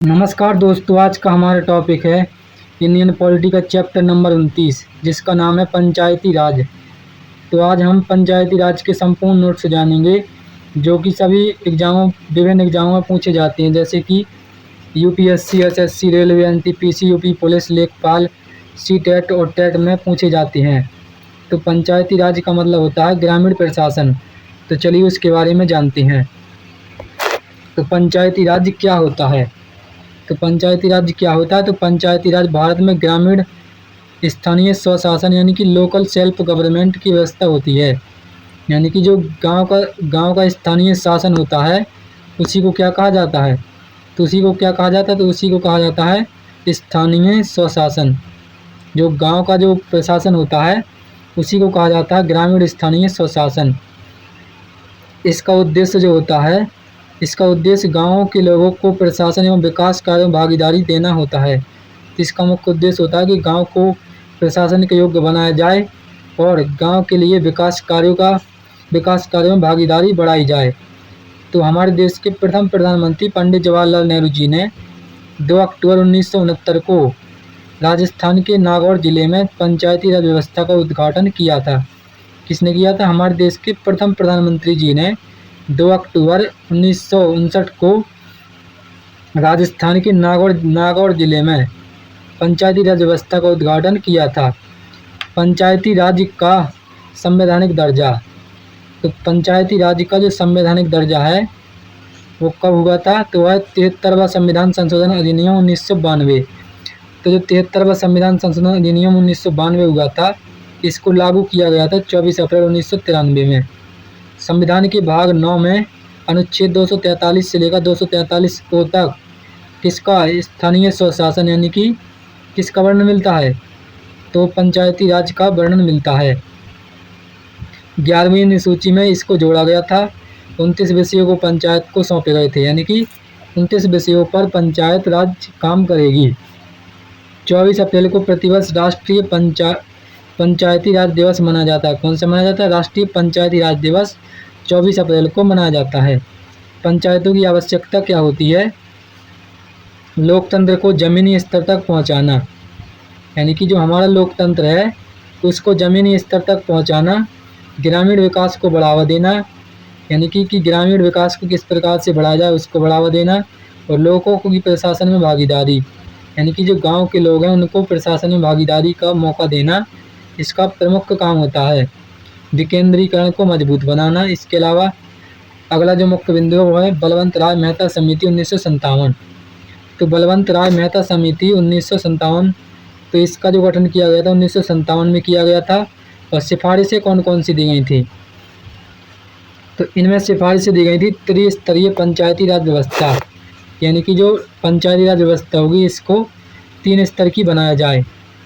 नमस्कार दोस्तों, आज का हमारा टॉपिक है इंडियन पॉलिटी का चैप्टर नंबर 29, जिसका नाम है पंचायती राज। तो आज हम पंचायती राज के संपूर्ण नोट्स जानेंगे, जो कि सभी विभिन्न एग्जामों में पूछे जाते हैं, जैसे कि UPSC, SSC, railway, NTPC, UP police, लेखपाल, सीटेट और टेट में पूछे जाते हैं। तो पंचायती राज का मतलब होता है ग्रामीण प्रशासन। तो चलिए उसके बारे में जानते हैं। तो पंचायती राज क्या होता है? तो पंचायती राज क्या होता है? तो पंचायती राज भारत में ग्रामीण स्थानीय स्वशासन यानी कि लोकल सेल्फ गवर्नमेंट की व्यवस्था होती है। यानी कि जो गांव का स्थानीय शासन होता है, उसी को क्या कहा जाता है? तो उसी को क्या कहा जाता है? तो उसी को कहा जाता है स्थानीय स्वशासन। जो गांव का जो प्रशासन होता है, उसी को कहा जाता है ग्रामीण स्थानीय स्वशासन। इसका उद्देश्य गाँवों के लोगों को प्रशासन एवं विकास कार्यों में भागीदारी देना होता है। इसका मुख्य उद्देश्य होता है कि गांव को प्रशासन के योग्य बनाया जाए और गांव के लिए विकास कार्यों में भागीदारी बढ़ाई जाए। तो हमारे देश के प्रथम प्रधानमंत्री पंडित जवाहरलाल नेहरू जी ने 2 अक्टूबर 1969 को राजस्थान के नागौर जिले में पंचायती राज व्यवस्था का उद्घाटन किया था। किसने किया था? हमारे देश के प्रथम प्रधानमंत्री जी ने 2 अक्टूबर 1959 को राजस्थान के नागौर जिले में पंचायती राज व्यवस्था का उद्घाटन किया था। पंचायती राज का संवैधानिक दर्जा। तो पंचायती राज का जो संवैधानिक दर्जा है वो कब हुआ था? तो वह 73वां संविधान संशोधन अधिनियम 1992। तो जो 73वां संविधान संशोधन अधिनियम 1992 हुआ था, इसको लागू किया गया था 24 अप्रैल 1993 में। संविधान के भाग 9 में अनुच्छेद 243 से लेकर 243 को तक किसका स्थानीय स्वशासन यानी कि किसका वर्णन मिलता है? तो पंचायती राज का वर्णन मिलता है। 11वीं अनुसूची में इसको जोड़ा गया था। 29 विषयों को पंचायत को सौंपे गए थे, यानी कि 29 विषयों पर पंचायत राज काम करेगी। 24 अप्रैल को प्रतिवर्ष राष्ट्रीय पंचायती राज दिवस मनाया जाता है। कौन सा मनाया जाता है? राष्ट्रीय पंचायती राज दिवस 24 अप्रैल को मनाया जाता है। पंचायतों की आवश्यकता क्या होती है? लोकतंत्र को जमीनी स्तर तक पहुंचाना, यानी कि जो हमारा लोकतंत्र है उसको जमीनी स्तर तक पहुंचाना। ग्रामीण विकास को बढ़ावा देना, यानी कि ग्रामीण विकास को किस प्रकार से बढ़ाया जाए उसको बढ़ावा देना। और लोगों को की प्रशासन में भागीदारी, यानी कि जो गांव के लोग हैं उनको प्रशासन में भागीदारी का मौका देना, इसका प्रमुख काम होता है। विकेंद्रीकरण को मजबूत बनाना। इसके अलावा अगला जो मुख्य बिंदु है वो है बलवंत राय मेहता समिति 1957। तो बलवंत राय मेहता समिति 1957, तो इसका जो गठन किया गया था 1957 में किया गया था। और सिफारिशें कौन कौन सी दी गई थी? तो इनमें सिफारिशें दी गई थी त्रिस्तरीय पंचायती राज व्यवस्था, यानी कि जो पंचायती राज व्यवस्था होगी इसको 3 स्तर की बनाया जाए।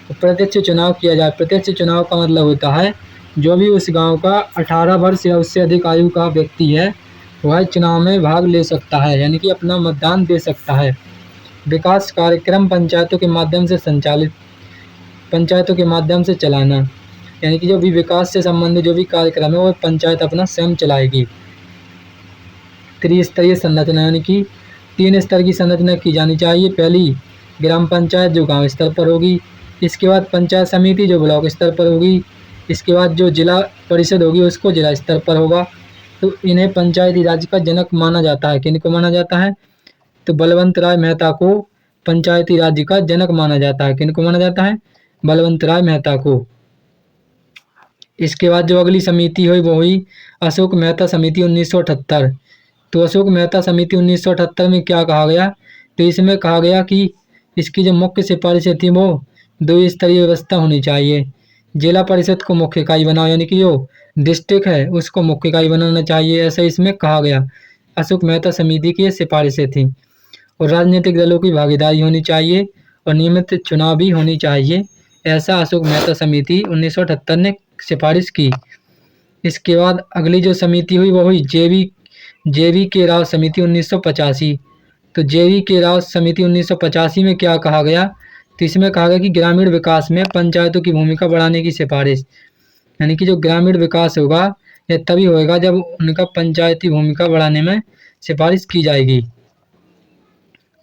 तो प्रत्यक्ष चुनाव किया जाए। प्रत्यक्ष चुनाव का मतलब होता है जो भी उस गांव का 18 वर्ष या उससे अधिक आयु का व्यक्ति है वह चुनाव में भाग ले सकता है, यानी कि अपना मतदान दे सकता है। विकास कार्यक्रम पंचायतों के माध्यम से चलाना, यानी कि जो भी विकास से संबंधित जो भी कार्यक्रम है वो पंचायत अपना स्वयं चलाएगी। त्रिस्तरीय संरचना, यानी कि 3 स्तर की संरचना की जानी चाहिए। पहली ग्राम पंचायत जो गांव स्तर पर होगी, इसके बाद पंचायत समिति जो ब्लॉक स्तर पर होगी, इसके बाद जो जिला परिषद होगी उसको जिला स्तर पर होगा। तो इन्हें पंचायती राज का जनक माना जाता है। किनको माना जाता है? तो बलवंत राय मेहता को पंचायती राज का जनक माना जाता है। किनको माना जाता है? बलवंत राय मेहता को। इसके बाद जो अगली समिति हुई वो हुई अशोक मेहता समिति 1978। तो अशोक मेहता समिति 1978 में क्या कहा गया? तो इसमें कहा गया कि इसकी जो मुख्य सिफारिशें थी वो 2 स्तरीय व्यवस्था होनी चाहिए। जिला परिषद को मुख्य इकाई बनाओ, यानी कि जो डिस्ट्रिक्ट है उसको मुख्य इकाई बनाना चाहिए, ऐसा इसमें कहा गया। अशोक मेहता समिति की ये सिफारिशें थी। और राजनीतिक दलों की भागीदारी होनी चाहिए और नियमित चुनाव भी होनी चाहिए, ऐसा अशोक मेहता समिति 1978 ने सिफारिश की। इसके बाद अगली जो समिति हुई वो हुई जेवी के राव समिति 1985। तो जेवी के राव समिति 1985 में क्या कहा गया? तो इसमें कहा गया कि ग्रामीण विकास में पंचायतों की भूमिका बढ़ाने की सिफारिश, यानी कि जो ग्रामीण विकास होगा यह तभी होएगा जब उनका पंचायती भूमिका बढ़ाने में सिफारिश की जाएगी।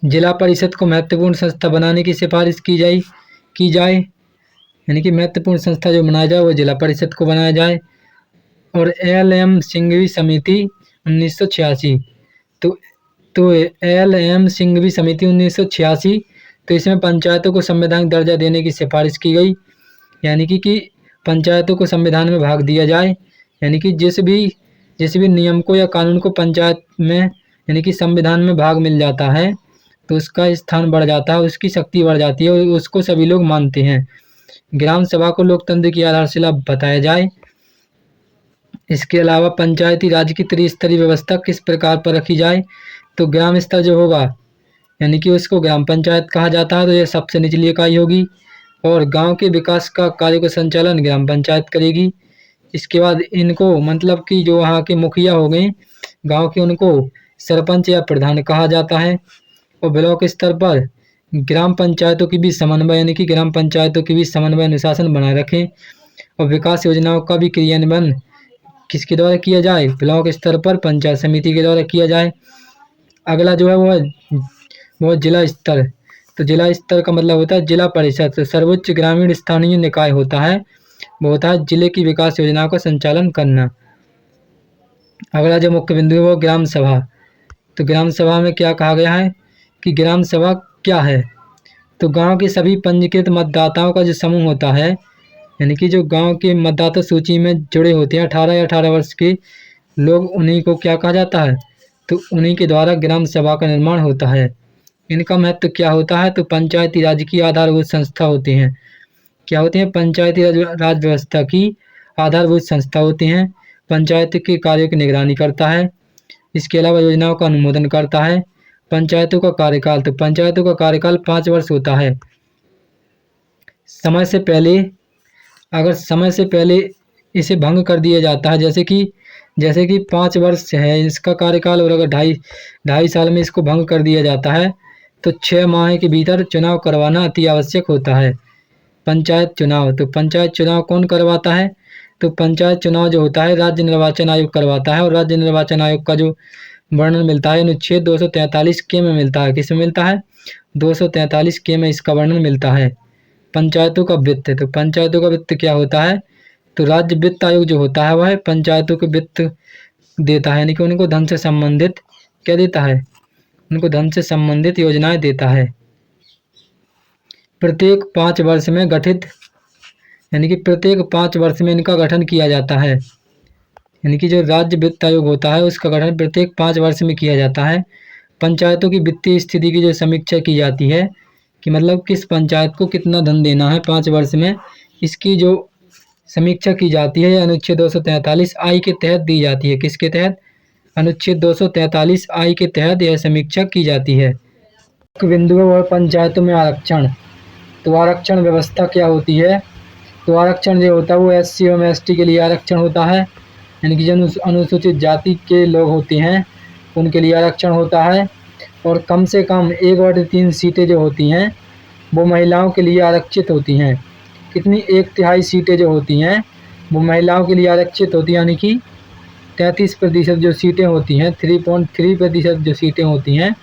जिला परिषद को महत्वपूर्ण संस्था बनाने की सिफारिश की जाए, यानी कि महत्वपूर्ण संस्था जो बनाया जाए वो जिला परिषद को बनाया जाए। और एल.एम. सिंघवी समिति 1986, तो एल.एम. सिंघवी समिति 1986, तो इसमें पंचायतों को संवैधानिक दर्जा देने की सिफारिश की गई, यानी कि पंचायतों को संविधान में भाग दिया जाए, यानी कि जिस भी नियम को या कानून को पंचायत में यानी कि संविधान में भाग मिल जाता है तो उसका स्थान बढ़ जाता है, उसकी शक्ति बढ़ जाती है और उसको सभी लोग मानते हैं। ग्राम सभा को लोकतंत्र की आधारशिला बताया जाए। इसके अलावा पंचायती राज की त्रिस्तरीय व्यवस्था किस प्रकार पर रखी जाए, तो ग्राम स्तर जो होगा यानी कि उसको ग्राम पंचायत कहा जाता है, तो यह सबसे निचली इकाई होगी और गांव के विकास का कार्य का संचालन ग्राम पंचायत करेगी। इसके बाद इनको मतलब कि जो वहाँ के मुखिया हो गए गांव के, उनको सरपंच या प्रधान कहा जाता है। और ब्लॉक स्तर पर ग्राम पंचायतों की भी समन्वय यानी कि ग्राम पंचायतों की भी समन्वय अनुशासन बनाए रखें और विकास योजनाओं का भी क्रियान्वयन किसके द्वारा किया जाए, ब्लॉक स्तर पर पंचायत समिति के द्वारा किया जाए। अगला जो है वो जिला स्तर, तो जिला स्तर का मतलब होता है जिला परिषद, तो सर्वोच्च ग्रामीण स्थानीय निकाय होता है, वो होता है जिले की विकास योजनाओं का संचालन करना। अगला जो मुख्य बिंदु है वो ग्राम सभा, तो ग्राम सभा में क्या कहा गया है कि ग्राम सभा क्या है, तो गांव के सभी पंजीकृत मतदाताओं का जो समूह होता है, यानी कि जो गांव के मतदाता सूची में जुड़े होते हैं 18 या 18 वर्ष के लोग, उन्हीं को क्या कहा जाता है, तो उन्हीं के द्वारा ग्राम सभा का निर्माण होता है। इनका महत्व क्या होता है, तो पंचायती राज की आधारभूत संस्था होती हैं। क्या होती हैं, पंचायती राज व्यवस्था की आधारभूत संस्था होती हैं। पंचायत के कार्यों की निगरानी करता है, इसके अलावा योजनाओं का अनुमोदन करता है। पंचायतों का कार्यकाल, तो पंचायतों का कार्यकाल 5 वर्ष होता है। अगर समय से पहले इसे भंग कर दिया जाता है, जैसे कि 5 वर्ष है इसका कार्यकाल और अगर ढाई साल में इसको भंग कर दिया जाता है तो 6 माह के भीतर चुनाव करवाना अति आवश्यक होता है। पंचायत चुनाव, तो पंचायत चुनाव कौन करवाता है, तो पंचायत चुनाव जो होता है राज्य निर्वाचन आयोग करवाता है और राज्य निर्वाचन आयोग का जो वर्णन मिलता है अनुच्छेद 243 के में मिलता है। किसमें मिलता है, 243 के में इसका वर्णन मिलता है। पंचायतों का वित्त, तो पंचायतों का वित्त क्या होता है, तो राज्य वित्त आयोग जो होता है वह पंचायतों को वित्त देता है, यानी कि उनको धन से संबंधित क्या देता है, उनको धन से संबंधित योजनाएं देता है। प्रत्येक 5 वर्ष में गठित, यानी कि प्रत्येक 5 वर्ष में इनका गठन किया जाता है, यानी कि जो राज्य वित्त आयोग होता है उसका गठन प्रत्येक 5 वर्ष में किया जाता है। पंचायतों की वित्तीय स्थिति की जो समीक्षा की जाती है कि मतलब किस पंचायत को कितना धन देना है 5 वर्ष में, इसकी जो समीक्षा की जाती है अनुच्छेद 243 आई के तहत दी जाती है। किसके तहत, अनुच्छेद 243 आई के तहत यह समीक्षा की जाती है। बिंदु है वह पंचायतों में आरक्षण, तो आरक्षण व्यवस्था क्या होती है, तो आरक्षण जो होता है वो SC एवं ST के लिए आरक्षण होता है, यानी कि जो अनुसूचित जाति के लोग होते हैं उनके लिए आरक्षण होता है। और कम से कम 1/3 सीटें जो होती हैं वो महिलाओं के लिए आरक्षित होती हैं। कितनी, 1/3 सीटें जो होती हैं वो महिलाओं के लिए आरक्षित होती हैं, यानी कि 33% जो सीटें होती हैं, 3.3% जो सीटें होती हैं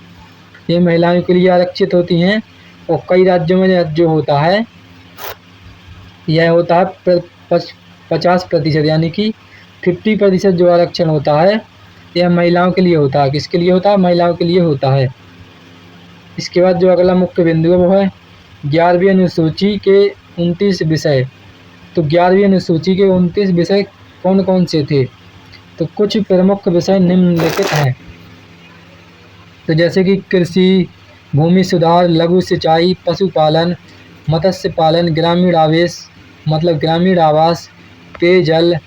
ये महिलाओं के लिए आरक्षित होती हैं। और कई राज्यों में जो होता है यह होता है 50%, यानी कि 50% जो आरक्षण होता है यह महिलाओं के लिए होता है। किसके लिए होता है, महिलाओं के लिए होता है। इसके बाद जो अगला मुख्य बिंदु है वो है 11वीं अनुसूची के 29 विषय, तो 11वीं अनुसूची के 29 विषय कौन कौन से थे, तो कुछ प्रमुख विषय निम्नलिखित हैं, तो जैसे कि कृषि, भूमि सुधार, लघु सिंचाई, पशुपालन, मत्स्य पालन, ग्रामीण आवास मतलब ग्रामीण आवास, पेयजल,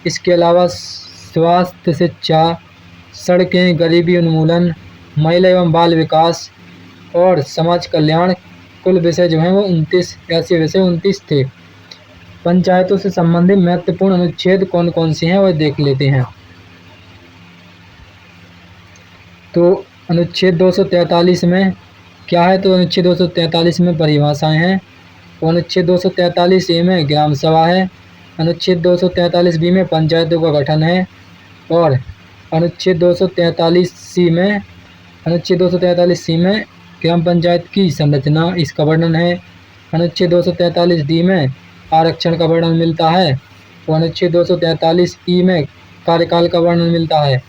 इसके अलावा स्वास्थ्य शिक्षा, सड़कें, गरीबी उन्मूलन, महिला एवं बाल विकास और समाज कल्याण। कुल विषय जो हैं वो 29, ऐसे विषय 29 थे। पंचायतों से संबंधित महत्वपूर्ण अनुच्छेद कौन कौन से हैं वह देख लेते हैं। तो अनुच्छेद 243 में क्या है, तो अनुच्छेद 243 में परिभाषाएं हैं। तो अनुच्छेद 243 ए में ग्राम सभा है, अनुच्छेद 243 बी में पंचायतों का गठन है और अनुच्छेद 243 सी में ग्राम पंचायत की संरचना, इसका वर्णन है। अनुच्छेद 243 डी में आरक्षण का वर्णन मिलता है और अनुच्छेद 243 ई में कार्यकाल का वर्णन मिलता है।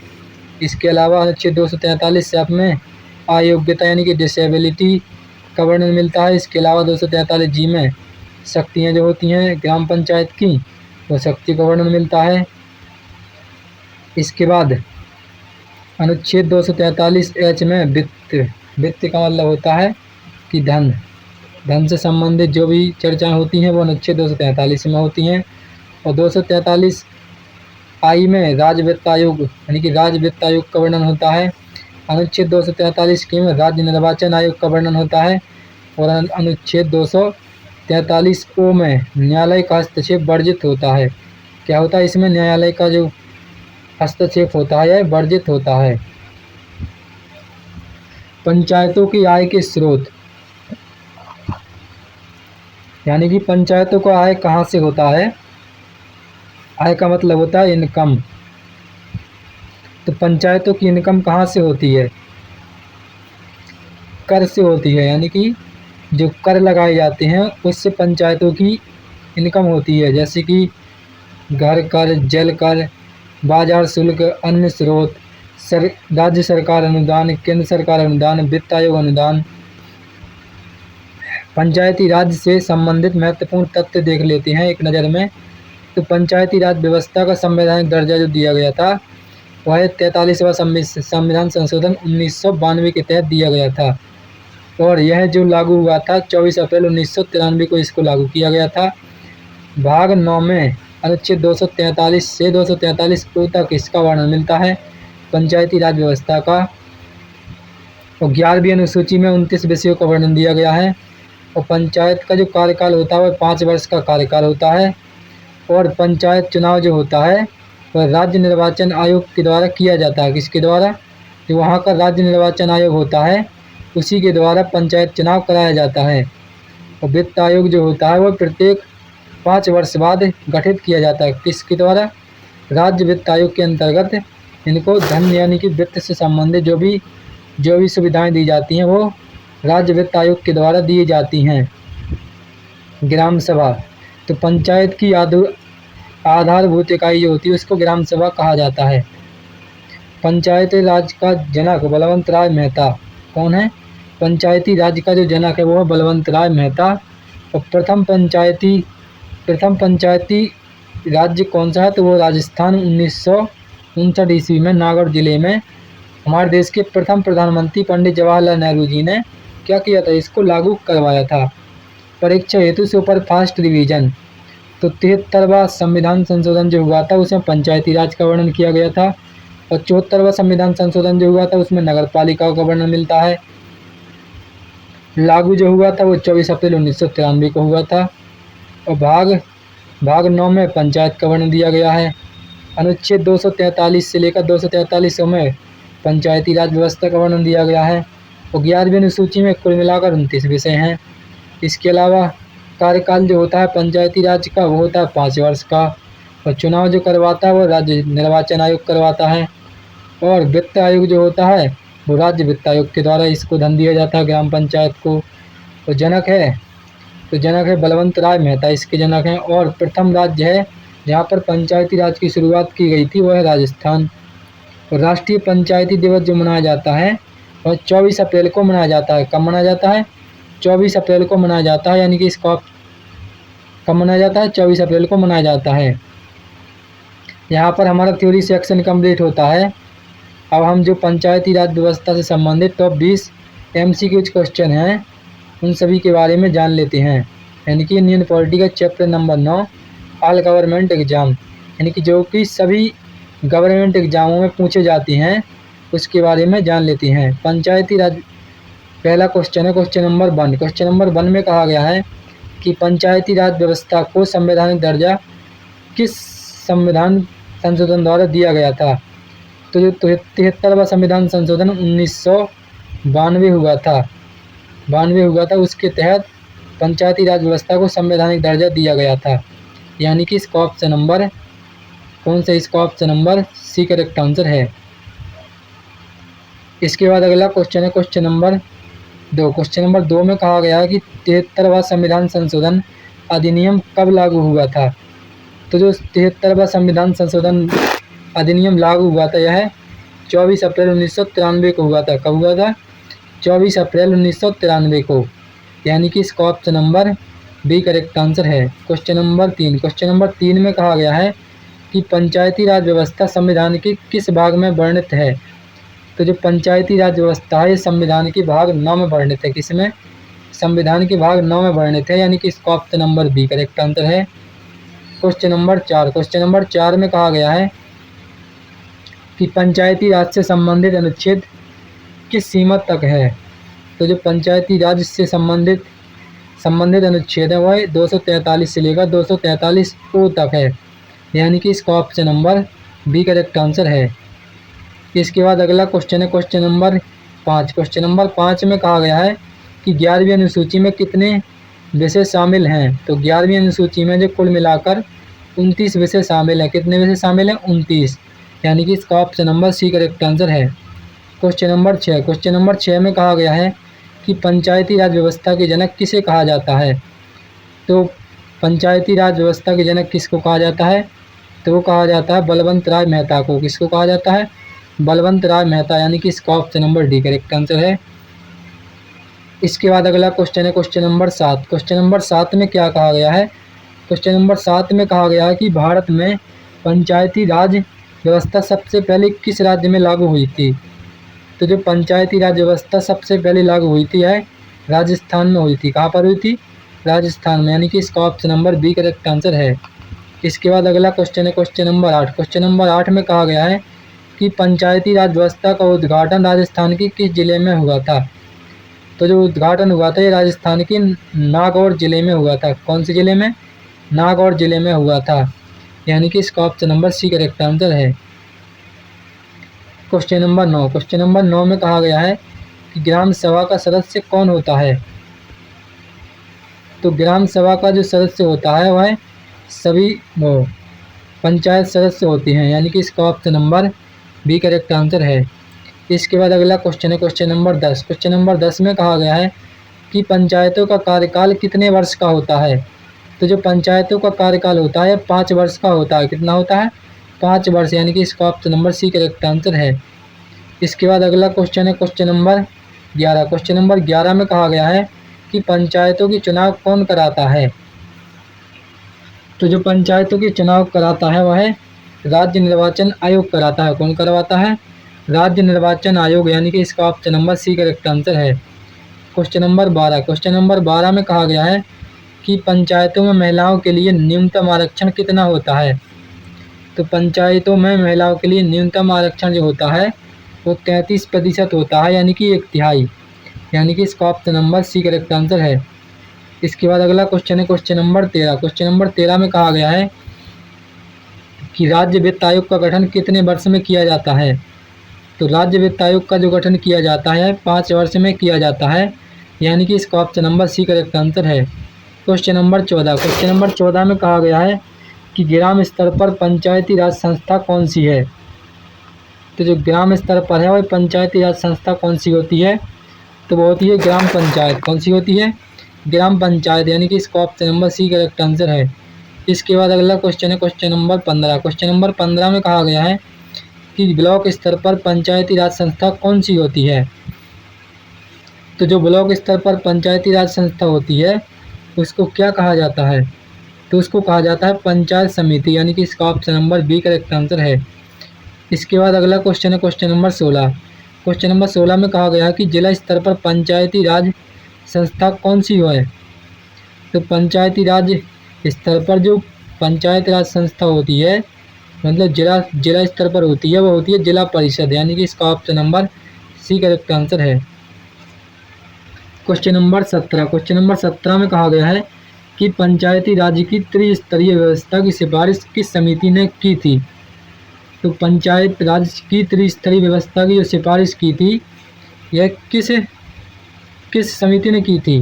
इसके अलावा अनुच्छेद 243 एफ में अयोग्यता यानी कि डिसेबिलिटी का वर्णन मिलता है। इसके अलावा 243 जी में शक्तियाँ जो होती हैं ग्राम पंचायत की, वो शक्ति का वर्णन मिलता है। इसके बाद अनुच्छेद 243 एच में वित्त का मतलब होता है कि धन से संबंधित जो भी चर्चाएं होती हैं वो अनुच्छेद 243 में होती हैं। और 243 आई में राज्य वित्त आयोग यानी कि राज्य वित्त आयोग का वर्णन होता है। अनुच्छेद 243 के में राज्य निर्वाचन आयोग का वर्णन होता है। और अनुच्छेद 243 ओ में न्यायालय का हस्तक्षेप वर्जित होता है। क्या होता है इसमें? न्यायालय का जो हस्तक्षेप होता है यह वर्जित होता है। पंचायतों की आय के स्रोत, यानी कि पंचायतों का आय कहाँ से होता है? आय का मतलब होता है इनकम। तो पंचायतों की इनकम कहाँ से होती है? कर से होती है, यानी कि जो कर लगाए जाते हैं उससे पंचायतों की इनकम होती है। जैसे कि घर कर, जल कर, बाजार शुल्क, अन्य स्रोत, राज्य सरकार अनुदान, केंद्र सरकार अनुदान, वित्त आयोग अनुदान। पंचायती राज से संबंधित महत्वपूर्ण तथ्य देख लेते हैं एक नज़र में। तो पंचायती राज व्यवस्था का संवैधानिक दर्जा जो दिया गया था वह 43वां संविधान संशोधन 1992 के तहत दिया गया था। और यह जो लागू हुआ था 24 अप्रैल 1993 को इसको लागू किया गया था। भाग 9 में अनुच्छेद 243 से 243 ओ तक इसका वर्णन मिलता है पंचायती राज व्यवस्था का। और 11वीं अनुसूची में 29 विषयों का वर्णन दिया गया है। और पंचायत का जो कार्यकाल होता है वह 5 वर्ष का कार्यकाल होता है। और पंचायत चुनाव जो होता है वह राज्य निर्वाचन आयोग के द्वारा किया जाता है। किसके द्वारा? जो वहाँ का राज्य निर्वाचन आयोग होता है उसी के द्वारा पंचायत चुनाव कराया जाता है। और वित्त आयोग जो होता है वह प्रत्येक 5 वर्ष बाद गठित किया जाता है। किसके द्वारा? राज्य वित्त आयोग के अंतर्गत इनको धन यानी कि वित्त से संबंधित जो भी सुविधाएं दी जाती हैं वो राज्य वित्त आयोग के द्वारा दी जाती हैं। ग्राम सभा, तो पंचायत की आधारभूत इकाई जो होती है उसको ग्राम सभा कहा जाता है। पंचायती राज का जनक बलवंत राय मेहता। कौन है? पंचायती राज का जो जनक है वो है बलवंत राय मेहता। और प्रथम पंचायती राज्य कौन सा है? तो वो राजस्थान 1959 ईस्वी में नागौर जिले में हमारे देश के प्रथम प्रधानमंत्री पंडित जवाहरलाल नेहरू जी ने क्या किया था? इसको लागू करवाया था। परीक्षा हेतु सुपर फास्ट रिवीजन, तो 73वां संविधान संशोधन जो हुआ था उसमें पंचायती राज का वर्णन किया गया था। और 74वां संविधान संशोधन जो हुआ था उसमें नगर पालिकाओं का वर्णन मिलता है। लागू जो हुआ था वो 24 अप्रैल 1993 को हुआ था। और भाग 9 में पंचायत का वर्णन दिया गया है। अनुच्छेद 243 से लेकर 243 में पंचायती राज व्यवस्था का वर्णन दिया गया है। और 11वीं अनुसूची में कुल मिलाकर 29 विषय हैं। इसके अलावा कार्यकाल जो होता है पंचायती राज का वो होता है 5 वर्ष का। और चुनाव जो करवाता है वो राज्य निर्वाचन आयोग करवाता है। और वित्त आयोग जो होता है वो राज्य वित्त आयोग के द्वारा इसको धन दिया जाता है ग्राम पंचायत को। तो जनक है बलवंत राय मेहता इसके जनक हैं। और प्रथम राज्य है जहाँ पर पंचायती राज की शुरुआत की गई थी वो है राजस्थान। और राष्ट्रीय पंचायती दिवस जो मनाया जाता है वह 24 अप्रैल को मनाया जाता है। कब मनाया जाता है? 24 अप्रैल को मनाया जाता है। यानी कि इसको कब मनाया जाता है? 24 अप्रैल को मनाया जाता है। यहाँ पर हमारा थ्योरी सेक्शन कंप्लीट होता है। अब हम जो पंचायती राज व्यवस्था से संबंधित टॉप 20 MCQ क्वेश्चन हैं उन सभी के बारे में जान लेते हैं। यानी कि इंडियन पॉलिटी का chapter number 9 all government exam, यानी कि जो कि सभी गवर्नमेंट एग्जामों में पूछे जाती हैं उसके बारे में जान लेते हैं। पंचायती राज पहला क्वेश्चन है क्वेश्चन नंबर 1। क्वेश्चन नंबर 1 में कहा गया है कि पंचायती राज व्यवस्था को संवैधानिक दर्जा किस संविधान संशोधन द्वारा दिया गया था? तो जो 73वां संविधान संशोधन 1992 हुआ था उसके तहत पंचायती राज व्यवस्था को संवैधानिक दर्जा दिया गया था। यानी कि इसका ऑप्शन नंबर कौन सा? इसका option number C correct answer है। इसके बाद अगला क्वेश्चन है क्वेश्चन नंबर 2। क्वेश्चन नंबर 2 में कहा गया है कि 73वां संविधान संशोधन अधिनियम कब लागू हुआ था। तो जो 73वां संविधान संशोधन अधिनियम लागू हुआ था यह 24 अप्रैल 1993 को हुआ था। कब हुआ था? 24 अप्रैल 1993 को, यानी कि इसका option number B correct answer है। Question number 3। क्वेश्चन नंबर 3 में कहा गया है कि पंचायती राज व्यवस्था संविधान के किस भाग में वर्णित है। तो जो पंचायती राज व्यवस्था है ये संविधान के भाग 9 में वर्णित है। किसमें? संविधान के भाग 9 में वर्णित है, यानी कि इसका option number B correct answer है। Question number 4। क्वेश्चन नंबर 4 में कहा गया है कि पंचायती राज से संबंधित अनुच्छेद किस सीमा तक है। तो जो पंचायती राज से संबंधित अनुच्छेद है वह 243 से लेकर 243 ओ तक है, यानी कि इसका option number B correct answer है। इसके बाद अगला क्वेश्चन है क्वेश्चन नंबर 5। क्वेश्चन नंबर 5 में कहा गया है कि 11वीं अनुसूची में कितने विषय शामिल हैं। तो 11वीं अनुसूची में जो कुल मिलाकर 29 विषय शामिल हैं। कितने विषय शामिल हैं? 29, यानी कि इसका option number C correct answer है। Question number 6। क्वेश्चन नंबर 6 में कहा गया है कि पंचायती राज व्यवस्था के जनक किसे कहा जाता है। तो पंचायती राज व्यवस्था के जनक किसको कहा जाता है? तो वो कहा जाता है बलवंत राय मेहता को। किसको कहा जाता है? बलवंत राय मेहता, यानी कि इसका option number D correct answer है। इसके बाद अगला क्वेश्चन है क्वेश्चन नंबर 7। क्वेश्चन नंबर 7 में क्या कहा गया है? क्वेश्चन नंबर 7 में कहा गया है कि भारत में पंचायती राज व्यवस्था सबसे पहले किस राज्य में लागू हुई थी। तो जो पंचायती राज व्यवस्था सबसे पहले लागू हुई थी है राजस्थान में हुई थी। कहाँ पर हुई थी? राजस्थान में, यानी कि इसका option number B correct answer है। इसके बाद अगला क्वेश्चन है क्वेश्चन नंबर 8। क्वेश्चन नंबर 8 में कहा गया है कि पंचायती राज व्यवस्था का उद्घाटन राजस्थान के किस जिले में हुआ था। तो जो उद्घाटन हुआ था ये राजस्थान के नागौर जिले में हुआ था। कौन से जिले में? नागौर जिले में हुआ था, यानी कि इसका option number C correct answer है। Question number 9। क्वेश्चन नंबर 9 में कहा गया है कि ग्राम सभा का सदस्य कौन होता है। तो ग्राम सभा का जो सदस्य होता है वह सभी पंचायत सदस्य होती हैं, यानी कि इसका option number B correct answer है। इसके बाद अगला क्वेश्चन है क्वेश्चन नंबर 10। क्वेश्चन नंबर 10 में कहा गया है कि पंचायतों का कार्यकाल कितने वर्ष का होता है। तो जो पंचायतों का कार्यकाल होता है 5 वर्ष का होता है। कितना होता है? 5 वर्ष, यानी कि इसका option number C correct answer है। इसके बाद अगला क्वेश्चन है क्वेश्चन नंबर 11। क्वेश्चन नंबर 11 में कहा गया है कि पंचायतों की चुनाव कौन कराता है। तो जो पंचायतों के चुनाव कराता है वह राज्य निर्वाचन आयोग कराता है। कौन करवाता है? राज्य निर्वाचन आयोग, यानी कि इसका option number C correct answer है। Question number 12। क्वेश्चन नंबर 12 में कहा गया है कि पंचायतों में महिलाओं के लिए न्यूनतम आरक्षण कितना होता है। तो पंचायतों में महिलाओं के लिए न्यूनतम आरक्षण जो होता है वो 33% होता है, यानी कि 1/3, यानी कि इसका option number C correct answer है। इसके बाद अगला क्वेश्चन है क्वेश्चन नंबर 13। क्वेश्चन नंबर 13 में कहा गया है कि राज्य वित्त आयोग का गठन कितने वर्ष में किया जाता है। तो राज्य वित्त आयोग का जो गठन किया जाता है 5 वर्ष में किया जाता है, यानी कि इसका option number C correct answer है। Question number 14। क्वेश्चन नंबर 14 में कहा गया है कि ग्राम स्तर पर पंचायती राज संस्था कौन सी है। तो जो ग्राम स्तर पर है वह पंचायती राज संस्था कौन सी होती है। तो वो होती है ग्राम पंचायत। कौन सी होती है? ग्राम पंचायत, यानी कि इसका option number C correct answer है। इसके बाद अगला क्वेश्चन है क्वेश्चन नंबर 15। क्वेश्चन नंबर 15 में कहा गया है कि ब्लॉक स्तर पर पंचायती राज संस्था कौन सी होती है। तो जो ब्लॉक स्तर पर पंचायती राज संस्था होती है उसको क्या कहा जाता है। तो उसको कहा जाता है पंचायत समिति, यानी कि इसका option number B correct answer है। इसके बाद अगला क्वेश्चन है क्वेश्चन नंबर 16। क्वेश्चन नंबर 16 में कहा गया कि जिला स्तर पर पंचायती राज संस्था कौन सी है। तो पंचायती राज स्तर पर जो पंचायत राज संस्था होती है मतलब जिला स्तर पर होती है वो होती है जिला परिषद, यानी कि इसका option number C correct answer है। Question number 17। क्वेश्चन नंबर 17 में कहा गया है कि पंचायती राज की त्रिस्तरीय व्यवस्था की सिफारिश किस समिति ने की थी। तो पंचायत राज की त्रिस्तरीय व्यवस्था की जो सिफारिश की थी यह किस समिति ने की थी।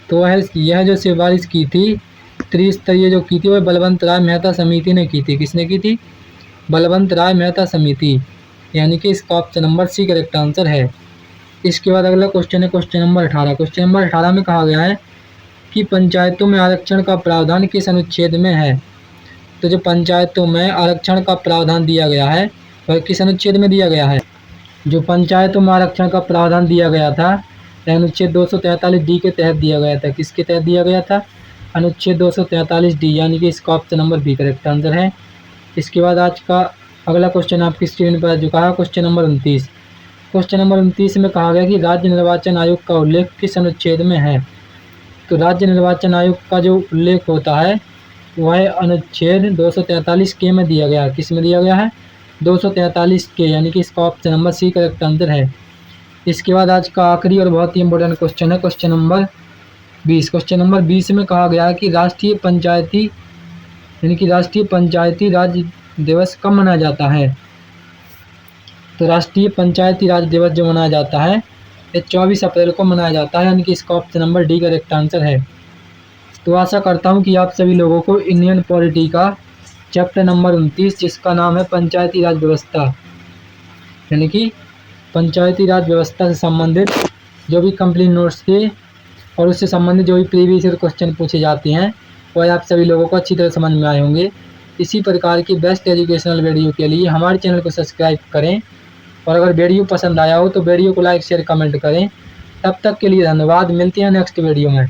तो यह जो सिफारिश की थी त्रिस्तरीय जो की थी वह बलवंत राय मेहता समिति ने की थी। किसने की थी? बलवंत राय मेहता समिति, यानी कि इसका option number C correct answer है। इसके बाद अगला क्वेश्चन है क्वेश्चन नंबर 18। क्वेश्चन नंबर 18 में कहा गया है कि पंचायतों में आरक्षण का प्रावधान किस अनुच्छेद में है। तो जो पंचायतों में आरक्षण का प्रावधान दिया गया है वह किस अनुच्छेद में दिया गया है। जो पंचायतों में आरक्षण का प्रावधान दिया गया था अनुच्छेद 243 डी के तहत दिया गया था। किसके तहत दिया गया था? अनुच्छेद 243 डी, यानी कि इसका option number B correct answer है। इसके बाद आज का अगला क्वेश्चन आपकी स्क्रीन पर आ चुका है क्वेश्चन नंबर 29। क्वेश्चन नंबर 29 में कहा गया कि राज्य निर्वाचन आयोग का उल्लेख किस अनुच्छेद में है। तो राज्य निर्वाचन आयोग का जो उल्लेख होता है वह अनुच्छेद 243 के में दिया गया है। किस में दिया गया है? 243 के, यानी कि इसका option number C correct answer है। इसके बाद आज का आखिरी और बहुत ही इंपॉर्टेंट क्वेश्चन है क्वेश्चन नंबर 20। क्वेश्चन नंबर 20 में कहा गया है कि राष्ट्रीय पंचायती राज दिवस कब मनाया जाता है। तो राष्ट्रीय पंचायती राज दिवस जो मनाया जाता है ये 24 अप्रैल को मनाया जाता है, यानी कि इसका option number D correct answer है। तो आशा करता हूँ कि आप सभी लोगों को इंडियन पॉलिटी का चैप्टर नंबर 29 जिसका नाम है पंचायती राज व्यवस्था, यानी कि पंचायती राज व्यवस्था से संबंधित जो भी कंप्लीट नोट्स थे और उससे संबंधित जो भी प्रीवियस ईयर क्वेश्चन पूछे जाते हैं वह आप सभी लोगों को अच्छी तरह समझ में आए होंगे। इसी प्रकार की बेस्ट एजुकेशनल वीडियो के लिए हमारे चैनल को सब्सक्राइब करें और अगर वीडियो पसंद आया हो तो वीडियो को लाइक शेयर कमेंट करें। तब तक के लिए धन्यवाद। मिलते हैं नेक्स्ट वीडियो में।